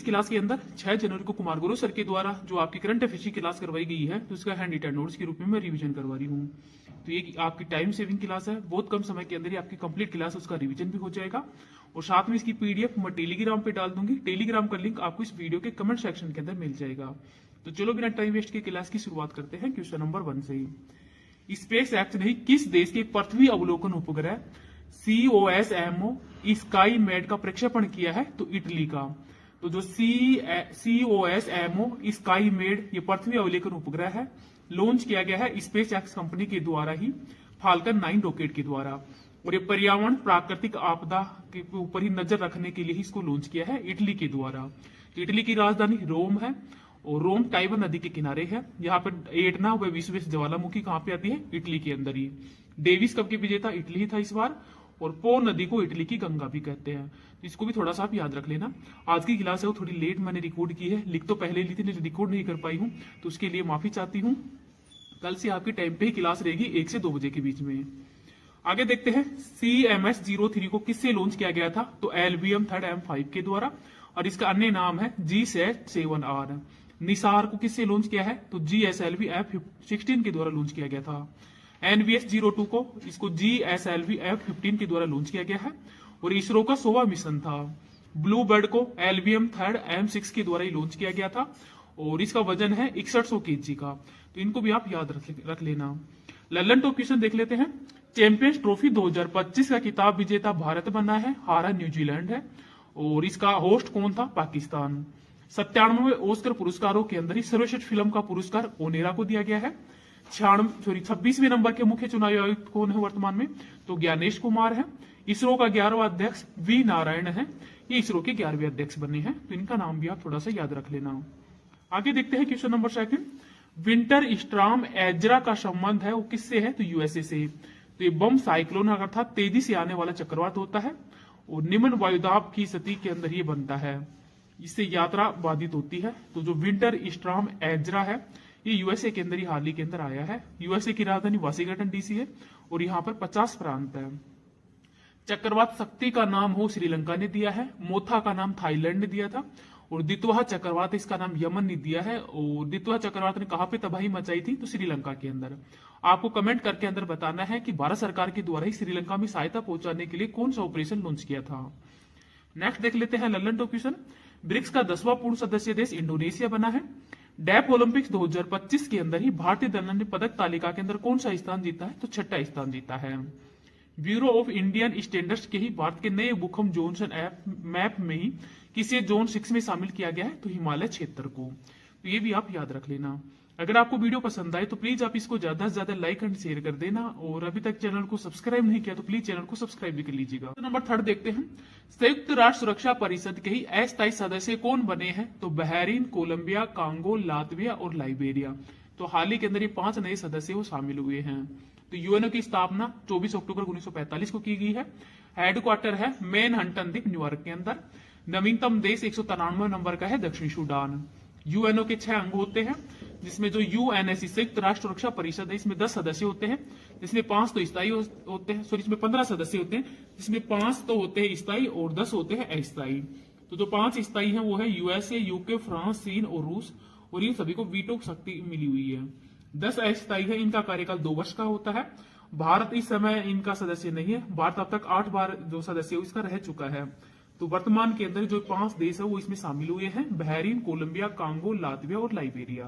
Class के अंदर 6 जनवरी को कुमार गुरु सर के द्वारा जो आपकी करंट अफेयर्स की क्लास करवाई गई है, तो उसका हैंड रिटन नोट्स के रूप में मैं रिवीजन करवा रही हूँ। तो ये आपकी टाइम सेविंग क्लास है, बहुत कम समय के अंदर ही आपकी कंप्लीट क्लास उसका रिवीजन भी हो जाएगा। और साथ में इसकी पीडीएफ मैं टेलीग्राम पे डाल दूंगी। टेलीग्राम का लिंक आपको इस वीडियो के कमेंट सेक्शन के अंदर मिल जाएगा। तो चलो बिना टाइम वेस्ट के क्लास की शुरुआत करते हैं क्वेश्चन नंबर 1 से ही। स्पेस एक्स ने किस देश के पृथ्वी अवलोकन उपग्रह COSMO स्काई मैड का प्रक्षेपण किया है? तो इटली का। तो जो COSMO स्काई मेड ये पृथ्वी अवलोकन उपग्रह है, लॉन्च किया गया है स्पेस एक्स कंपनी के द्वारा ही, फाल्कन 9 रॉकेट के द्वारा। और ये पर्यावरण प्राकृतिक आपदा के ऊपर ही नजर रखने के लिए ही इसको लॉन्च किया है इटली के द्वारा। तो इटली की राजधानी रोम है और रोम टाइबर नदी के किनारे है। यहाँ पर एटना व विश्व ज्वालामुखी कहाँ पे आती है? इटली के अंदर ही। डेविस कप के विजेता इटली ही था इस बार। और पो नदी को इटली की गंगा भी कहते हैं, तो इसको भी थोड़ा सा आप याद रख लेना। आज की क्लास है वो थोड़ी लेट मैंने रिकॉर्ड की है, लिख तो पहले ली थी लेकिन रिकॉर्ड नहीं कर पाई हूँ, तो उसके लिए माफी चाहती हूँ। कल से आपकी टाइम पे ही क्लास रहेगी 1 से 2 बजे के बीच में। आगे देखते हैं CMS-03 को किससे लॉन्च किया गया था? तो LBM 3rd M5 के द्वारा, और इसका अन्य नाम है GSAT-7R। निसार को किससे लॉन्च किया है? तो GSLV F-16 के द्वारा लॉन्च किया गया था। NVS-02 को इसको GSLV F-15 के द्वारा लॉन्च किया गया है और इसरो का 100वां मिशन था। ब्लू बर्ड को LBM 3rd M6 के द्वारा ही लॉन्च किया गया था और इसका वजन है 6100 kg का, तो इनको भी आप याद रख लेना। लल्लन टॉप क्वेश्चन देख लेते हैं। चैंपियंस ट्रॉफी 2025 का खिताब विजेता भारत बना है, हारा न्यूजीलैंड है। और इसका होस्ट कौन था? पाकिस्तान। 97वें ऑस्कर पुरस्कारों के अंदर ही सर्वश्रेष्ठ फिल्म का पुरस्कार ओनेरा को दिया गया है। 26वें नंबर के मुख्य चुनाव आयुक्त कौन है वर्तमान में? तो ज्ञानेश कुमार है। इसरो का 11वां अध्यक्ष वी नारायण है, ये इसरो के 11वें अध्यक्ष बने हैं, तो इनका नाम भी आप थोड़ा सा याद रख लेना। आगे देखते हैं question number 2। Winter storm Ezra का संबंध है वो किससे है? तो यूएसए से। तो ये बम साइक्लोन अर्थात तेजी से आने वाला चक्रवात होता है और निम्न वायुदाब की स्थिति के अंदर ये बनता है, इससे यात्रा बाधित होती है। तो जो विंटर स्टॉर्म एजरा है ये यूएसए के अंदर ही हाल ही के अंदर आया है। यूएसए की राजधानी वाशिंगटन DC है और यहाँ पर 50 प्रांत है। चक्रवात शक्ति का नाम हो श्रीलंका ने दिया है, मोथा का नाम थाईलैंड ने दिया था और दितवा चक्रवात इसका नाम यमन ने दिया है। और दितवा चक्रवात ने कहां पे तबाही मचाई थी? तो श्रीलंका के अंदर। आपको कमेंट करके अंदर बताना है कि भारत सरकार के द्वारा ही श्रीलंका में सहायता पहुंचाने के लिए कौन सा ऑपरेशन लॉन्च किया था। नेक्स्ट देख लेते हैं लल्लन टॉप क्वेश्चन। ब्रिक्स का 10वां पूर्ण सदस्य देश इंडोनेशिया बना है। डेफ ओलंपिक्स 2025 के अंदर ही भारतीय दल ने पदक तालिका के अंदर कौन सा स्थान जीता है? तो 6ठा स्थान जीता है। ब्यूरो ऑफ इंडियन स्टैंडर्ड्स के ही भारत के नए भूकंप जोन मैप में ही किसे जोन 6 में शामिल किया गया है? तो हिमालय क्षेत्र को। तो ये भी आप याद रख लेना। अगर आपको वीडियो पसंद आए तो प्लीज आप इसको ज्यादा से ज्यादा लाइक एंड शेयर कर देना और अभी तक चैनल को सब्सक्राइब नहीं किया तो प्लीज चैनल को सब्सक्राइब भी कर लीजिएगा। नंबर 3 देखते हैं। संयुक्त राष्ट्र सुरक्षा परिषद के ही अस्थायी सदस्य कौन बने हैं? तो बहरीन, कोलंबिया, कांगो, लातविया और लाइबेरिया। तो हाल ही के अंदर ये 5 नए सदस्य वो शामिल हुए हैं। तो यूएनओ की स्थापना 24 अक्टूबर 1945 को की गई है। हेडक्वार्टर है मैनहट्टन द्वीप न्यूयॉर्क के अंदर। नवीनतम देश 193 नंबर का है दक्षिण सूडान। यूएनओ के 6 अंग होते हैं, जिसमें जो यूएनएससी संयुक्त राष्ट्र सुरक्षा परिषद है इसमें 10 सदस्य होते हैं, जिसमें 5 तो स्थायी होते हैं, सॉरी इसमें 15 सदस्य होते हैं, जिसमें 5 तो होते हैं स्थायी और 10 होते हैं अस्थायी। तो जो 5 स्थायी हैं वो है यूएसए, यूके, फ्रांस, चीन और रूस, और इन सभी को वीटो शक्ति मिली हुई है। 10 अस्थायी है, इनका कार्यकाल 2 वर्ष का होता है। भारत इस समय इनका सदस्य नहीं है। भारत अब तक 8 बार जो सदस्य इसका रह चुका है। तो वर्तमान के अंदर जो 5 देश है वो इसमें शामिल हुए हैं, बहरीन, कोलंबिया, कांगो, लातविया और लाइबेरिया।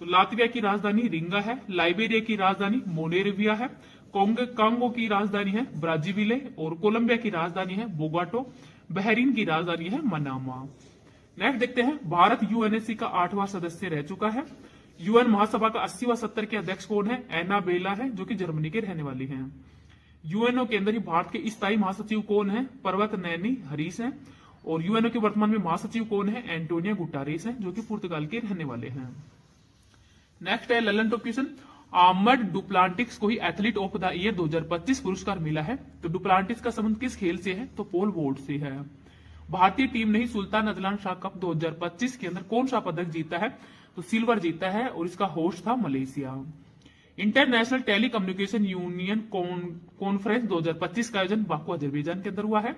तो लातविया की राजधानी रिंगा है, लाइबेरिया की राजधानी मोनेरविया है, कांगो की राजधानी है ब्राजीविले और कोलंबिया की राजधानी है बोगाटो, बहरीन की राजधानी है मनामा। नेक्स्ट देखते हैं। भारत यूएनएससी का 8वां सदस्य रह चुका है। यूएन महासभा का 80वां सत्र के अध्यक्ष कौन है? एना बेला है, जो कि जर्मनी के रहने वाली हैं। यूएनओ के अंदर ही भारत के स्थायी महासचिव कौन है? पर्वत नैनी हरीश है। और यूएनओ के वर्तमान में महासचिव कौन है? एंटोनियो गुटारेस है, जो कि पुर्तगाल के रहने वाले हैं। नेक्स्ट है लल्लन टॉप क्वेश्चन। आर्मड डुप्लांटिक्स को ही एथलीट ऑफ द ईयर 2025 पुरस्कार मिला है। तो डुप्लांटिक्स का संबंध किस खेल से है? तो पोल वॉल्ट से है। भारतीय टीम ने ही सुल्तान अजलान शाह कप 2025 के अंदर कौन सा पदक जीता है? तो सिल्वर जीता है और इसका होस्ट था Malaysia. International telecommunication union conference 2025 का आयोजन बाकू अजरबैजान के अंदर हुआ है।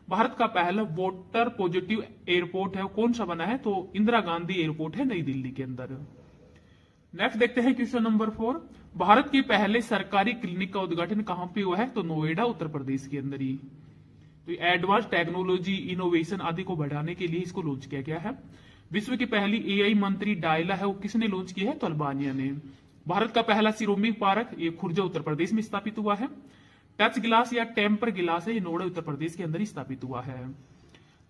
भारत का पहला वाटर पॉजिटिव एयरपोर्ट है वो कौन सा बना है, तो इंदिरा गांधी एयरपोर्ट है नई दिल्ली के अंदर। नेक्स्ट देखते हैं क्वेश्चन नंबर 4, भारत के पहले सरकारी क्लिनिक का उद्घाटन कहां पे हुआ है, तो नोएडा उत्तर प्रदेश के अंदर ही। तो एडवांस टेक्नोलॉजी इनोवेशन आदि को बढ़ाने के लिए इसको लॉन्च किया गया है। विश्व की पहली एआई मंत्री डायला है वो किसने लॉन्च किया है, तो अल्बानिया ने। भारत का पहला सिरोमिक पार्क ये खुर्जा उत्तर प्रदेश में स्थापित हुआ है। टच गिलास या टेम्पर गिलास है ये नोएडा उत्तर प्रदेश के अंदर ही स्थापित हुआ है।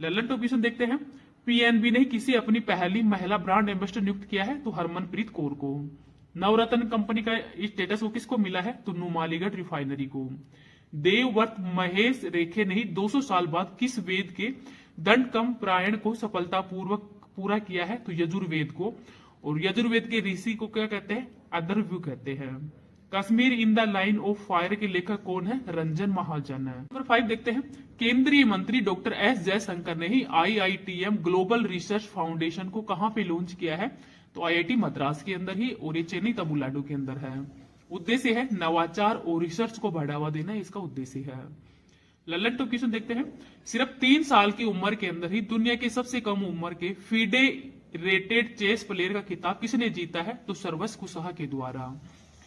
ललन टू क्वेश्चन देखते हैं, पीएनबी ने किसे अपनी पहली महिला ब्रांड एम्बेसडर नियुक्त किया है, तो हरमनप्रीत कौर को। नवरत्न कंपनी का स्टेटस वो किसको मिला है, तो नुमालीगढ़ रिफाइनरी को। देवव्रत महेश रेखे ने 200 साल बाद किस वेद के दंडकम प्रायण को सफलतापूर्वक पूरा किया है, तो यजुर्वेद को। और यजुर्वेद के ऋषि को क्या कहते हैं, अदर्व्यू कहते हैं। Kashmir in the line of fire के लेखक कौन है, रंजन महाजन है। नंबर 5 देखते हैं, केंद्रीय मंत्री डॉक्टर एस जयशंकर ने ही आईआईटीएम ग्लोबल रिसर्च फाउंडेशन को कहां पे लॉन्च किया है, तो आईआईटी मद्रास के अंदर ही, और ये चेन्नई तमिलनाडु के अंदर है। उद्देश्य है नवाचार और रिसर्च को बढ़ावा देना, इसका उद्देश्य है। ललन टू क्वेश्चन देखते हैं, सिर्फ 3 साल की उम्र के अंदर ही दुनिया के सबसे कम उम्र के फीडे रेटेड चेस प्लेयर का खिताब किसने जीता है, तो सर्वस कुशवाहा के द्वारा।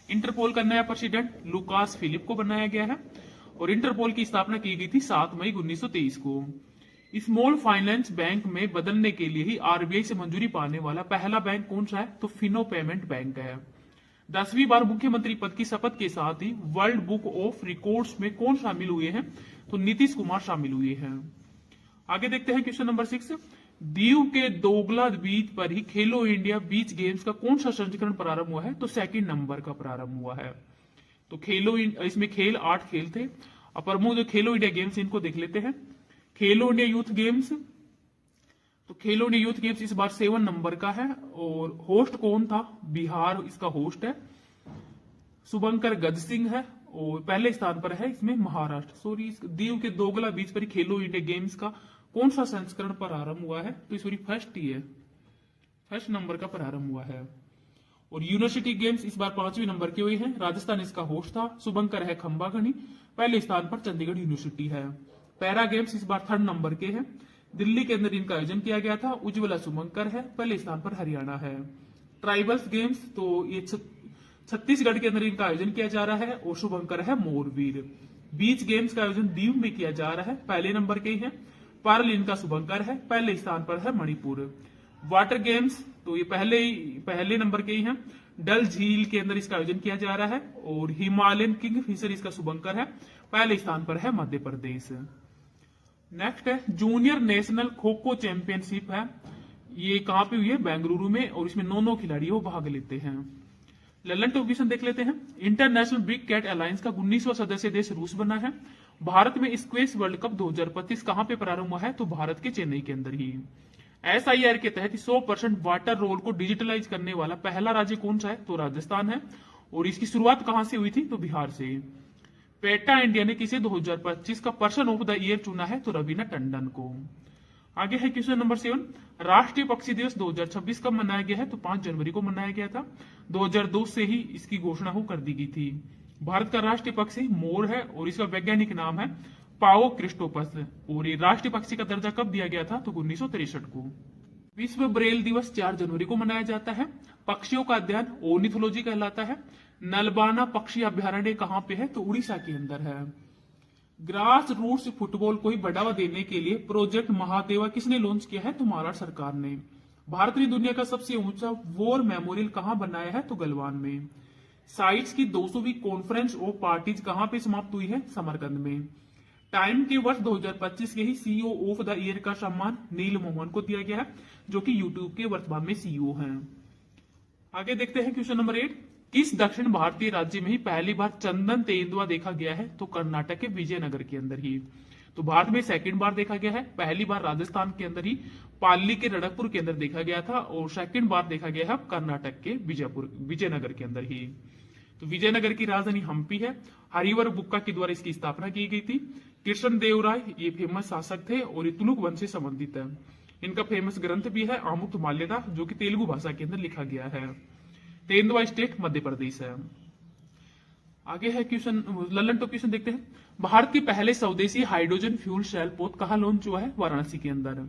इंटरपोल का नया प्रेसिडेंट लुकास फिलिप को बनाया गया है, और इंटरपोल की स्थापना की गई थी 7 मई 1923 को। स्मॉल फाइनेंस बैंक में बदलने के लिए ही आरबीआई से मंजूरी पाने वाला पहला बैंक कौन सा है, तो फिनो पेमेंट बैंक है। 10वीं बार मुख्यमंत्री पद की शपथ के साथ ही वर्ल्ड बुक ऑफ रिकॉर्ड्स में कौन शामिल हुए हैं, तो नीतीश कुमार शामिल हुए हैं। आगे देखते हैं क्वेश्चन नंबर 6, दीव के दोगला बीच पर ही खेलो इंडिया बीच गेम्स का कौन सा संस्करण प्रारंभ हुआ है, तो 2nd नंबर का प्रारंभ हुआ है। तो इसमें खेल 8 खेल थे। अब प्रमुख जो खेलो इंडिया गेम्स इनको देख लेते हैं। खेलो इंडिया यूथ गेम्स, तो खेलो इंडिया यूथ गेम्स इस बार 7 नंबर का है, और होस्ट कौन था, बिहार इसका होस्ट है, शुभंकर गज सिंह है, और पहले स्थान पर है इसमें महाराष्ट्र। दीव के दोगला बीच पर खेलो इंडिया गेम्स का कौन सा संस्करण प्रारंभ हुआ है, तो फर्स्ट ही है, 1st नंबर का प्रारंभ हुआ है। और यूनिवर्सिटी गेम्स इस बार 5वीं नंबर की हुई है, राजस्थान इसका होस्ट था, शुभंकर है खंबागणी, पहले स्थान पर चंडीगढ़ यूनिवर्सिटी है। पैरा गेम्स इस बार 3rd नंबर के हैं, दिल्ली के अंदर इनका आयोजन किया गया था, उज्ज्वला शुभंकर है, पहले स्थान पर हरियाणा है। ट्राइबल्स गेम्स तो ये छत्तीसगढ़ के अंदर इनका आयोजन किया जा रहा है, और शुभंकर है मोरवीर। बीच गेम्स का आयोजन दीव में किया जा रहा है, पहले नंबर के ही है, पारल इनका शुभंकर है, पहले स्थान पर है मणिपुर। वाटर गेम्स तो ये पहले नंबर के ही हैं, डल झील के अंदर इसका आयोजन किया जा रहा है, और हिमालयन किंग फिशर इसका शुभंकर है, पहले स्थान पर है मध्य प्रदेश। नेक्स्ट है junior national kho kho championship है, ये कहां पे हुई है, बेंगलुरु में, और इसमें 9 खिलाड़ी वो भाग लेते हैं। ललन टू क्वेश्चन देख लेते हैं, इंटरनेशनल बिग कैट अलायंस का 19वां सदस्य देश रूस बना है। भारत में स्क्वैश वर्ल्ड कप 2025 कहां पे प्रारंभ हुआ है, तो भारत के चेन्नई के अंदर ही। एसआईआर के तहत 100% वाटर रोल को डिजिटलाइज करने वाला पहला राज्य कौन सा है, तो राजस्थान है, और इसकी शुरुआत कहां से हुई थी, तो बिहार से। पेटा इंडिया ने किसे 2025 का पर्सन ऑफ द ईयर चुना है, तो रवीना टंडन को। आगे है क्वेश्चन नंबर 7, राष्ट्रीय पक्षी दिवस 2026 कब मनाया गया है, तो 5 जनवरी को मनाया गया था। 2002 से ही इसकी घोषणा हो कर दी गई थी। भारत का राष्ट्रीय पक्षी मोर है, और इसका वैज्ञानिक नाम है पाओ क्रिस्टोपस, और ये राष्ट्रीय पक्षी का दर्जा कब दिया गया था, तो 1963 को। विश्व ब्रेल दिवस 4 जनवरी को मनाया जाता है। पक्षियों का अध्ययन ओर्निथोलॉजी कहलाता है। नलबाना पक्षी अभ्यारण्य कहां पे है, तो उड़ीसा के अंदर है। ग्रास रूट्स फुटबॉल को ही बढ़ावा देने के लिए प्रोजेक्ट महादेवा किसने लॉन्च किया है, तो महाराष्ट्र सरकार ने। भारत ने दुनिया का सबसे ऊंचा वॉर मेमोरियल कहां बनाया है, तो गलवान में। साइट्स की 200वीं कॉन्फ्रेंस ऑफ पार्टीज कहां पे समाप्त हुई है, समरकंद में। टाइम के वर्ष 2025 के ही सीईओ ऑफ द ईयर का सम्मान नील मोहन को दिया गया है, जो कि यूट्यूब के वर्तमान में सीईओ हैं। आगे देखते हैं क्वेश्चन नंबर 8, किस दक्षिण भारतीय राज्य में ही पहली बार चंदन तेंदुआ देखा गया है, तो कर्नाटक के विजयनगर के अंदर ही। तो भारत में 2nd बार देखा गया है, पहली बार राजस्थान के अंदर ही पाली के रड़कपुर के अंदर देखा गया था, और 2nd बार देखा गया है कर्नाटक के विजयनगर के अंदर ही। तो विजयनगर की राजधानी हम्पी है। हरिवर बुक्का के द्वारा इसकी स्थापना की गई थी। कृष्ण देव राय ये फेमस शासक थे, और ये तुलुक वंश से संबंधित है। इनका फेमस ग्रंथ भी है आमुक्त माल्यदा, जो कि तेलुगु भाषा के अंदर लिखा गया है। तेंदुआ स्टेट मध्य प्रदेश है। आगे है क्वेश्चन, ललन टॉप क्वेश्चन देखते हैं। भारत के पहले स्वदेशी हाइड्रोजन फ्यूल सेल पोत कहाँ लॉन्च हुआ है? वाराणसी के अंदर।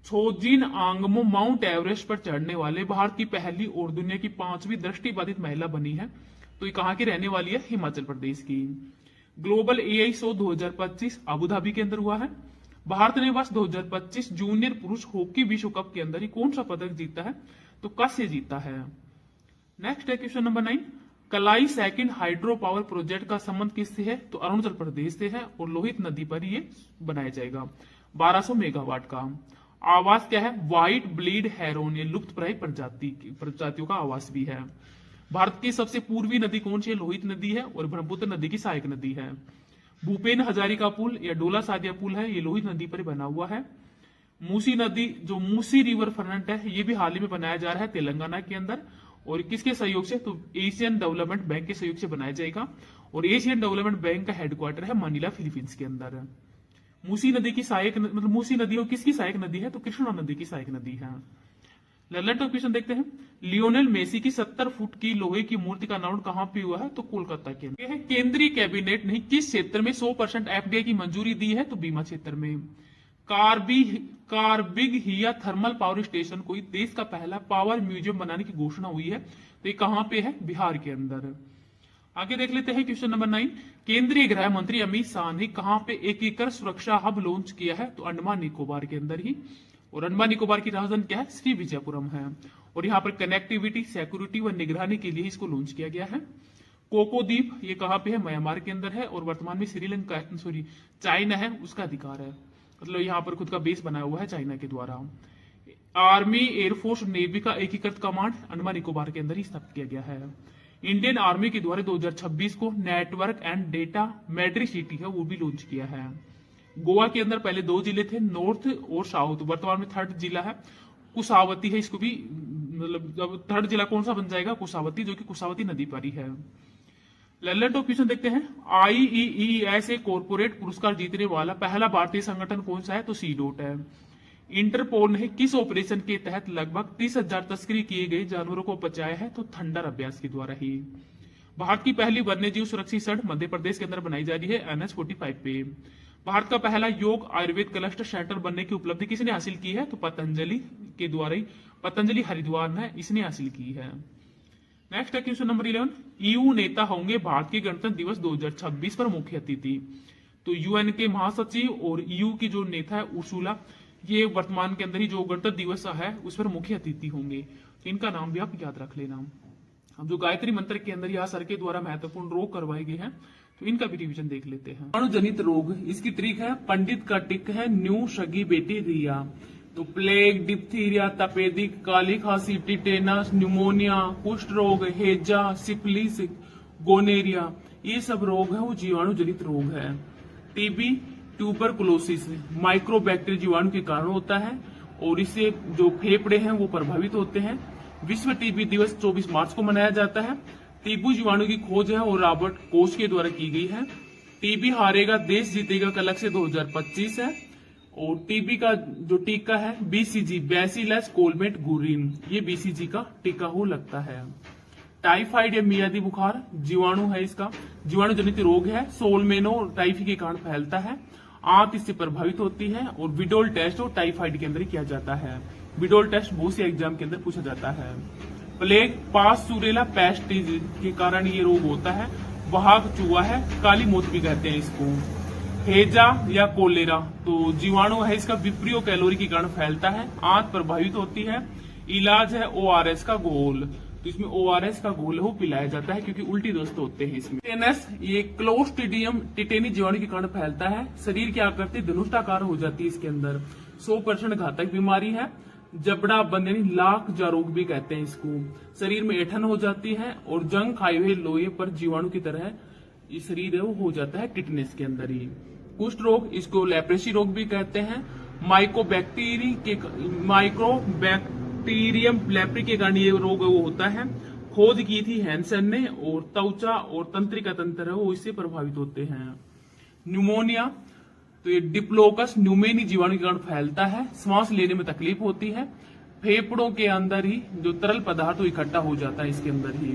छोजिन आंगमो माउंट एवरेस्ट पर चढ़ने वाले भारत की पहली और दुनिया की 5वीं दृष्टिबाधित महिला बनी है। तो ये कहाँ की रहने वाली है? हिमाचल प्रदेश की। Global AI show 2025 Abu Dhabi के अंदर हुआ है। भारत ने वर्ष 2025 जूनियर पुरुष हॉकी विश्व कप के अंदर ही कौन सा पदक जीता है? तो कस्य जीता है। नेक्स्ट है क्वेश्चन नंबर 9। कलाई सेकंड हाइड्रो पावर प्रोजेक्ट का संबंध किससे है? तो अरुणाचल प्रदेश से है और लोहित नदी पर ये बनाया जाएगा। 1200 मेगावाट का। आवास क्या है? व्हाइट ब्लीड हेरोन, ये लुप्तप्राय प्रजातियों का आवास भी है। भारत की सबसे पूर्वी नदी कौन सी है? लोहित नदी है और ब्रह्मपुत्र नदी की सहायक नदी है। भूपेन हजारिका पुल या डोला सादिया पुल है, ये लोहित नदी पर बना हुआ है। मूसी नदी, जो मूसी रिवर फ्रंट है, ये भी हाल ही में बनाया जा रहा है तेलंगाना के अंदर। और किसके सहयोग से? तो एशियन डेवलपमेंट बैंक के सहयोग से बनाया जाएगा। और एशियन डेवलपमेंट बैंक का हेडक्वार्टर है मनीला, फिलीपींस के अंदर। मूसी नदी की सहायक, मतलब मूसी नदी हो किसकी सहायक नदी है? तो कृष्णा नदी की सहायक नदी है। ललन टॉप क्वेश्चन देखते हैं। लियोनेल मेसी की 70 फुट की लोहे की मूर्ति का अनावरण कहां पे हुआ है? तो कोलकाता के अंदर। केंद्रीय कैबिनेट ने किस क्षेत्र में 100% एफडीआई की मंजूरी दी है? तो बीमा क्षेत्र में। कार्बिग हिया थर्मल पावर स्टेशन को देश का पहला पावर म्यूजियम बनाने की घोषणा हुई है। तो ये कहां पे है? बिहार के अंदर। आगे देख लेते हैं क्वेश्चन नंबर 9। केंद्रीय गृह मंत्री अमित शाह ने कहां पे एकीकृत सुरक्षा हब लॉन्च किया है? तो अंडमान निकोबार के अंदर ही। और अंडमान निकोबार की राजधानी क्या है? श्री विजयपुरम है। और यहाँ पर कनेक्टिविटी, सिक्योरिटी व निगरानी के लिए इसको लॉन्च किया गया है। कोको द्वीप ये कहां पे है? म्यांमार के अंदर है और वर्तमान में श्रीलंका, चाइना है, उसका अधिकार है। मतलब यहाँ पर खुद का बेस बनाया हुआ है चाइना के द्वारा। आर्मी, एयरफोर्स, नेवी का एकीकृत कमांड अंडमान निकोबार के अंदर ही स्थापित किया गया है। इंडियन आर्मी के द्वारा 2026 को network and data metric city है वो भी लॉन्च किया है। गोवा के अंदर पहले 2 जिले थे, नॉर्थ और साउथ। वर्तमान में 3rd जिला है कुशावती है, इसको भी मतलब 3rd जिला कौन सा बन जाएगा? कुशावती, जो कि कुशावती नदी पर ही है। ललन टॉप क्वेश्चन देखते हैं। IEEE कॉर्पोरेट पुरस्कार जीतने वाला पहला भारतीय संगठन कौन सा है? तो सीडोट है। इंटरपोल ने किस ऑपरेशन के तहत लगभग 30,000 तस्करी किए गए जानवरों को बचाया है? तो थंडर अभ्यास के द्वारा ही। भारत की पहली वन्यजीव सुरक्षित सड़क मध्य प्रदेश के अंदर बनाई जा रही है NH-45 पे। भारत का पहला योग आयुर्वेद क्लस्टर सेंटर बनने की उपलब्धि किसने हासिल की है? तो पतंजलि के द्वारा ही, पतंजलि हरिद्वार ने इसने हासिल की है। नेक्स्ट है क्वेश्चन नंबर 11। EU नेता होंगे भारत के गणतंत्र दिवस 2026 पर मुख्य अतिथि। तो UN के महासचिव और EU की जो नेता है उर्सुला, ये वर्तमान के अंदर ही जो गणतंत्र दिवस है उस पर मुख्य अतिथि होंगे। तो इनका नाम भी आप याद रख लेना। अब जो गायत्री मंत्र के अंदर यहाँ सर के द्वारा महत्वपूर्ण रोग करवाए गए हैं, तो इनका भी रिवीजन देख लेते हैं। जीवाणुजनित रोग, इसकी तारीख है, पंडित का टिक है, न्यू सगी बेटी रिया। तो प्लेग, डिप्थीरिया, तपेदिक, काली खांसी, टिटेनस, न्यूमोनिया, कुष्ठ रोग, हेजा, सिफिलिस, गोनेरिया, ये सब रोग है वो जीवाणु जनित रोग है। टीबी, ट्यूबरकुलोसिस माइक्रोबैक्टीरियल जीवाणु के कारण होता है और इससे जो फेफड़े हैं वो प्रभावित होते हैं। विश्व टीबी दिवस 24 मार्च को मनाया जाता है। टीबी जीवाणु की खोज है और रॉबर्ट कोच के द्वारा की गई है। टीबी हारेगा देश जीतेगा का लक्ष्य 2025 है। और टीबी का जो टीका है BCG, बैसिलस कोलमेट गुरिन, ये BCG का टीका हो लगता है। टाइफाइड या मियादी बुखार जीवाणु है, इसका जीवाणु जनित रोग है, सोलमेनो टाइफी के कारण फैलता है। आंत इससे प्रभावित होती है और विडोल टेस्ट और टाइफाइड के अंदर किया जाता है। विडोल टेस्ट बहुत से एग्जाम के अंदर पूछा जाता है। प्लेग, पासुरेला पेस्ट के कारण ये रोग होता है। बहाग चूहा है, काली मौत भी कहते हैं इसको। हेजा या कोलेरा, तो जीवाणु है, इसका विप्रियो कैलोरी के कारण फैलता है। आंत प्रभावित होती है। इलाज है ORS का घोल, तो इसमें ORS का घोल वो पिलाया जाता है क्योंकि उल्टी दस्त होते हैं इसमें। टेनस, ये क्लोस्ट्रीडियम टिटेनी जीवाणु के कारण फैलता है। शरीर की आकृति धनुष्टाकार हो जाती है इसके अंदर। 100% घातक बीमारी है। जबड़ा बंद यानी लाख जा रोग भी कहते हैं इसको। शरीर में ऐठन हो जाती है और जंग खाए हुए लोहे पर जीवाणु की तरह ये शरीर है वो हो जाता है टिटनेस के अंदर ही। कुष्ठ रोग, इसको लेप्रेसी रोग भी कहते हैं। माइक्रोबैक्टीरियम लेप्री के कारण ये रोग वो होता है। खोज की थी हैंसन ने और त्वचा और तंत्रिका तंत्र है वो इससे प्रभावित होते हैं। न्यूमोनिया, तो ये डिप्लोकस न्यूमेनी जीवाणु के कारण फैलता है। सांस लेने में तकलीफ होती है। फेफड़ों के अंदर ही जो तरल पदार्थ इकट्ठा हो जाता है इसके अंदर ही।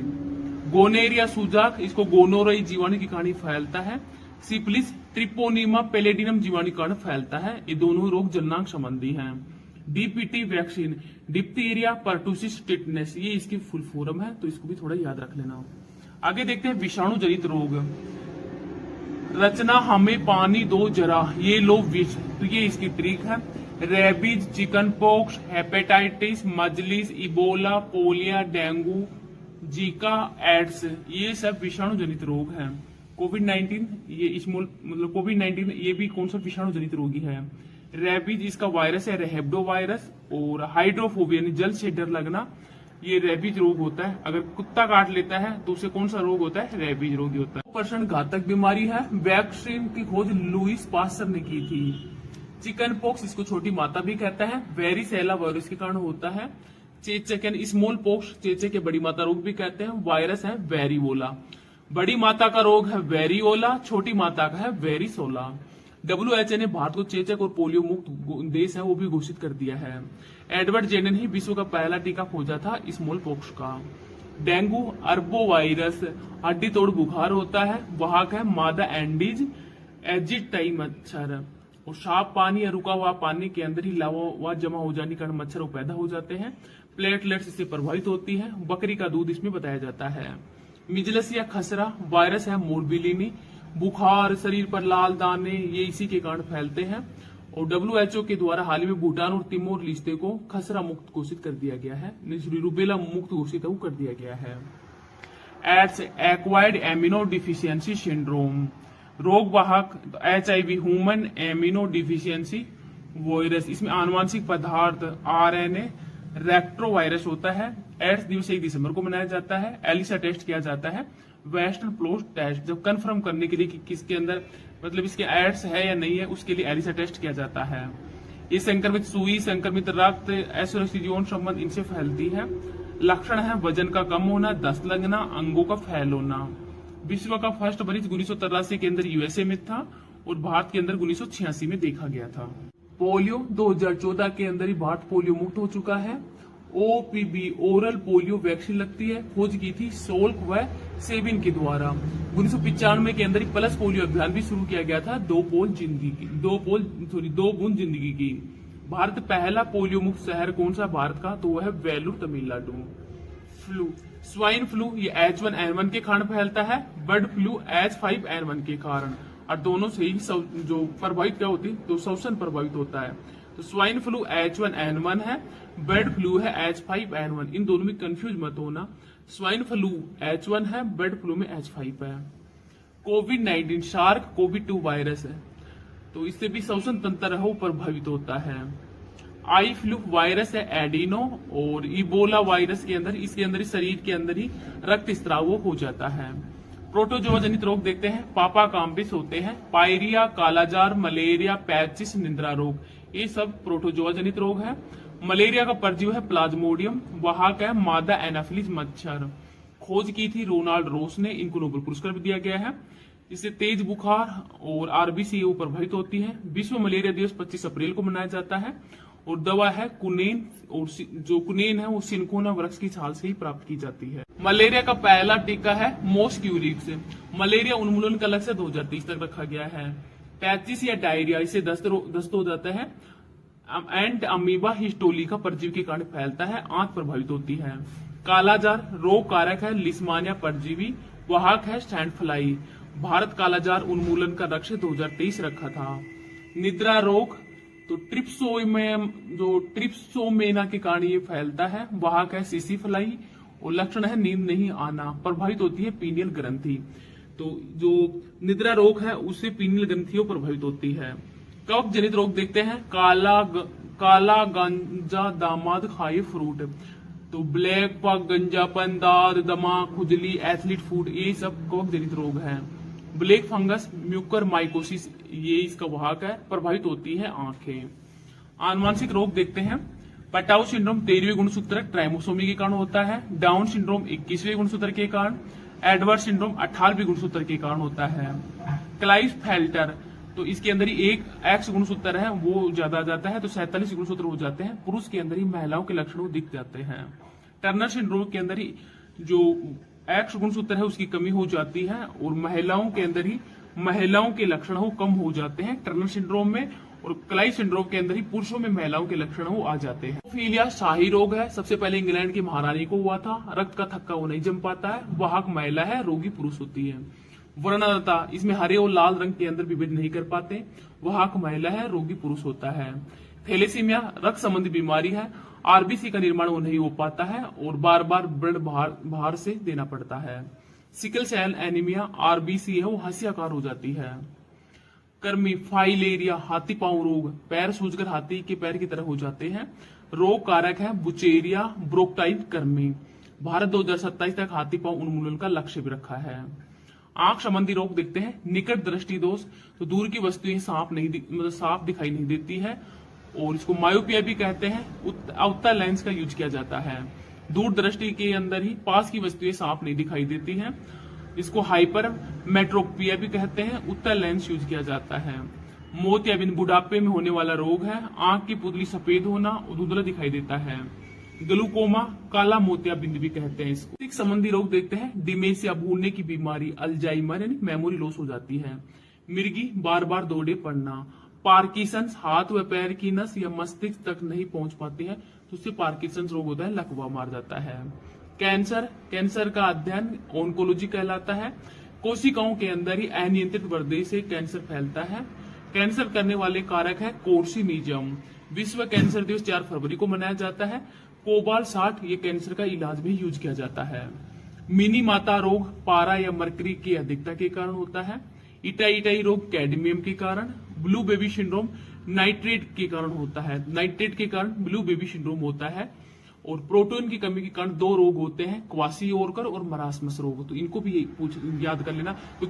गोनेरिया सूजाक, इसको गोनोरई जीवाणु के कारण फैलता है। सिफिलिस ट्रिपोनिमा पैलेडिनम जीवाणु के कारण फैलता है। ये दोनों रोग जननांग संबंधी हैं। DPT vaccine, diphtheria pertussis tetanus, ये इसकी फुल फॉर्म है, तो इसको भी थोड़ा याद रख लेना। आगे देखते हैं विषाणु जनित रोग। रचना हमें पानी दो जरा, ये लो विष, तो ये इसकी ट्रिक है। Rabies, chickenpox, hepatitis, measles, Ebola, polio, dengue, Zika, AIDS, ये सब विषाणु जनित रोग हैं। कोविड-19 ये स्मॉल मतलब कोविड-19 ये भी कौन सा विषाणु जनित रोगी है। रेबीज इसका वायरस है रेहेब्डो वायरस, और हाइड्रोफोबिया यानी जल से डर लगना, ये रेबीज रोग होता है। अगर कुत्ता काट लेता है तो उसे कौन सा रोग होता है, रेबीज रोग ही होता है। 2% घातक बीमारी है। वैक्सीन की खोज लुईस पास्चर ने की थी। चिकन पॉक्स, इसको छोटी माता भी कहता है, वेरिसेला वायरस के कारण होता है। चेचक यानी स्मॉल पॉक्स, चेचक के बड़ी माता रोग भी कहते हैं, वायरस है वेरिवोला। बड़ी माता का रोग है वेरियोला, छोटी माता का है वेरिसोला। WHO ने भारत को चेचक और पोलियो मुक्त देश है वो भी घोषित कर दिया है। एडवर्ड जेनर ही विश्व का पहला टीका खोजा था स्मॉल पॉक्स का। डेंगू अरबो वायरस, हड्डी तोड़ बुखार होता है, वाहक है मादा एंडीज एजिटाई मच्छर, और साफ पानी या रुका हुआ पानी के अंदर ही लावा जमा हो जाने के कारण मच्छर पैदा हो जाते हैं। प्लेटलेट्स इससे प्रभावित होती है। बकरी का दूध इसमें बताया जाता है। मिजलस या खसरा वायरस है मोरबिलिनी, बुखार, शरीर पर लाल दाने, ये इसी के कारण फैलते हैं। और WHO के द्वारा हाल ही में भूटान और तिमोर लिस्ते को खसरा मुक्त घोषित कर दिया गया है, रूबेला मुक्त घोषित कर दिया गया है। Ads acquired amino deficiency syndrome, रोग वाहक HIV human amino deficiency virus, इसमें आनुवांशिक पदार्थ RNA रेक्ट्रोवायरस होता है। एड्स दिवस 1 दिसंबर को मनाया जाता है। एलिसा टेस्ट किया जाता है, वेस्टर्न प्लॉट टेस्ट, जब कंफर्म करने के लिए कि किसके अंदर मतलब इसके एड्स है या नहीं है, उसके लिए एलिसा टेस्ट किया जाता है। ये संक्रमित सुई, संक्रमित रक्त, ऐसे यौन संबंध इनसे फैलती है। लक्षण है वजन का कम होना, दस्त लगना, अंगों का फैल होना। विश्व का फर्स्ट मरीज 1983 के अंदर USA में था, और भारत के अंदर 1986 में देखा गया था। पोलियो 2014 के अंदर ही भारत पोलियो मुक्त हो चुका है। OPV ओरल पोलियो वैक्सीन लगती है, खोज की थी सोल्क व सेबिन के द्वारा। 1995 के अंदर ही पल्स पोलियो अभियान भी शुरू किया गया था, दो बूंद जिंदगी की। भारत पहला पोलियो मुक्त शहर कौन सा भारत का, तो वह है Vellore Tamil Nadu. Flu, swine flu ये H1N1 के कारण फैलता है, बर्ड फ्लू H5N1 के कारण, और दोनों से ही जो प्रभावित क्या होती है, तो श्वसन प्रभावित होता है। तो स्वाइन फ्लू H1N1 है, बर्ड फ्लू है H5N1, इन दोनों में कंफ्यूज मत होना। स्वाइन फ्लू H1 है, बर्ड फ्लू में H5 है। कोविड-19 शार्क कोविड-2 वायरस है, तो इससे भी श्वसन तंत्र है वो प्रभावित होता है। आई फ्लू वायरस है एडिनो, और इबोला वायरस के अंदर इसके अंदर ही शरीर के अंदर ही रक्त स्त्राव हो जाता है। प्रोटोजोआ जनित रोग देखते हैं, पापा काम्बिस होते हैं, पायरिया, कालाजार, मलेरिया, पैचिस, निंद्रा रोग, ये सब प्रोटोजोआ जनित रोग है। मलेरिया का परजीव है प्लाज्मोडियम, वाहक है मादा एनाफिलिस मच्छर, खोज की थी रोनाल्ड रोस ने, इनको नोबेल पुरस्कार भी दिया गया है। इससे तेज बुखार और RBC प्रभावित होती है। विश्व मलेरिया दिवस 25 अप्रैल को मनाया जाता है, और दवा है कुनेन, और जो कुनेन है वो सिनकोना वृक्ष की छाल से ही प्राप्त की जाती है। मलेरिया का पहला टीका है मोस्क्यूरिक्स, मलेरिया उन्मूलन का लक्ष्य 2030 तक रखा गया है। पैचिस या डायरिया, इससे दस्त हो जाता है। एंट अमीबा हिस्टोलिका परजीवी के कारण फैलता है, आंख प्रभावित होती है। कालाजार रोग कारक है लिस्मानिया परजीवी, वाहक है स्टैंड फ्लाई। भारत कालाजार उन्मूलन का लक्ष्य 2023 रखा था। निद्रा रोग तो ट्रिप्सोमेना के कारण ये फैलता है, वाहक है सीसी फ्लाई, और लक्षण है नींद नहीं आना, प्रभावित होती है पीनियल ग्रंथि। तो जो निद्रा रोग है उससे पीनियल ग्रंथियों प्रभावित होती है। कफ जनित रोग देखते हैं, काला गांजा दामाद खाए फ्रूट, तो ब्लैक पग, गंजापन, दाद, दमा, खुजली, एथलीट फूड, ये सब कफ जनित रोग है। ब्लैक फंगस म्यूकर माइकोसिस, ये इसका वाहक है, प्रभावित होती है आंखें। आनुवांशिक रोग देखते हैं, पटाउ सिंड्रोम 13वें गुणसूत्र ट्राइमोसोमी के कारण होता है, डाउन सिंड्रोम 21वें गुणसूत्र के कारण, एडवर्ड सिंड्रोम 18वें गुणसूत्र के कारण होता है। क्लाइसफेल्टर तो इसके अंदर ही एक X गुणसूत्र है वो ज्यादा आ जाता है, तो 47 गुणसूत्र हो जाते हैं, पुरुष के अंदर ही महिलाओं के लक्षण दिख जाते हैं। टर्नर सिंड्रोम के अंदर ही जो एक्स गुणसूत्र है उसकी कमी हो जाती है और महिलाओं के अंदर ही महिलाओं के लक्षण वो कम हो जाते हैं टर्नर सिंड्रोम में, और क्लाई सिंड्रोम के अंदर ही पुरुषों में महिलाओं के लक्षण वो आ जाते हैं। हेमोफीलिया शाही रोग है, सबसे पहले इंग्लैंड की महारानी को हुआ था। रक्त का थक्का वो नहीं जम पाता है, वाहक महिला है, रोगी पुरुष होती है। वर्णनता, इसमें हरे और लाल रंग के अंदर विभेद नहीं कर पाते, वाहक महिला है, रोगी पुरुष होता है। थैलेसीमिया रक्त संबंधी बीमारी है, आरबीसी का निर्माण वो नहीं हो पाता है और बार बार ब्लड बाहर से देना पड़ता है। सिकल सेल एनीमिया आरबीसी है वो हास्याकार हो जाती है। कर्मी फाइलेरिया हाथी पांव रोग, पैर सूजकर हाथी के पैर की तरह हो जाते हैं। रोग कारक है बुचेरिया ब्रोकटाइन कर्मी। भारत 2027 तक हाथी पांव उन्मूलन का लक्ष्य भी रखा है। आंख संबंधी रोग देखते हैं, निकट दृष्टि दोष, तो दूर की वस्तुएं साफ दिखाई नहीं देती है और इसको मायोपिया भी कहते हैं। उत्तल लेंस का यूज किया जाता है। दूर दृष्टि के अंदर ही पास की वस्तुएं साफ नहीं दिखाई देती हैं, इसको हाइपर मेट्रोपिया भी कहते हैं। उत्तल लेंस यूज किया जाता है। मोतियाबिंद बुढ़ापे में होने वाला रोग है, आंख की पुतली सफेद होना और धुंधला दिखाई देता है। ग्लूकोमा काला मोतियाबिंद भी कहते हैं इसको। संबंधी रोग देखते हैं, डिमेंशिया भूलने की बीमारी, अल्जाइमर यानी मेमोरी लॉस हो जाती है। मिर्गी बार बार दौड़े पड़ना। पार्किंसंस हाथ व पैर की नस या मस्तिष्क तक नहीं पहुंच पाती है तो उससे पार्किंसंस रोग होता है, लकवा मार जाता है। कैंसर का अध्ययन ऑन्कोलॉजी कहलाता है। कोशिकाओं के अंदर ही अनियंत्रित वृद्धि से कैंसर फैलता है। कैंसर करने वाले कारक है कार्सिनिज्म। विश्व कैंसर दिवस 4 फरवरी को मनाया जाता है। कोबाल-60 ये कैंसर का इलाज में यूज किया जाता है। मिनी माता रोग पारा या मरकरी की अधिकता के कारण होता है। इटाई रोग कैडमियम के कारण। ब्लू बेबी सिंड्रोम नाइट्रेट के कारण होता है, नाइट्रेट के कारण ब्लू बेबी सिंड्रोम होता है। और प्रोटीन की कमी के कारण 2 रोग होते हैं, क्वासी ओरकर और मरासमस रोग, तो इनको भी याद कर लेना क्योंकि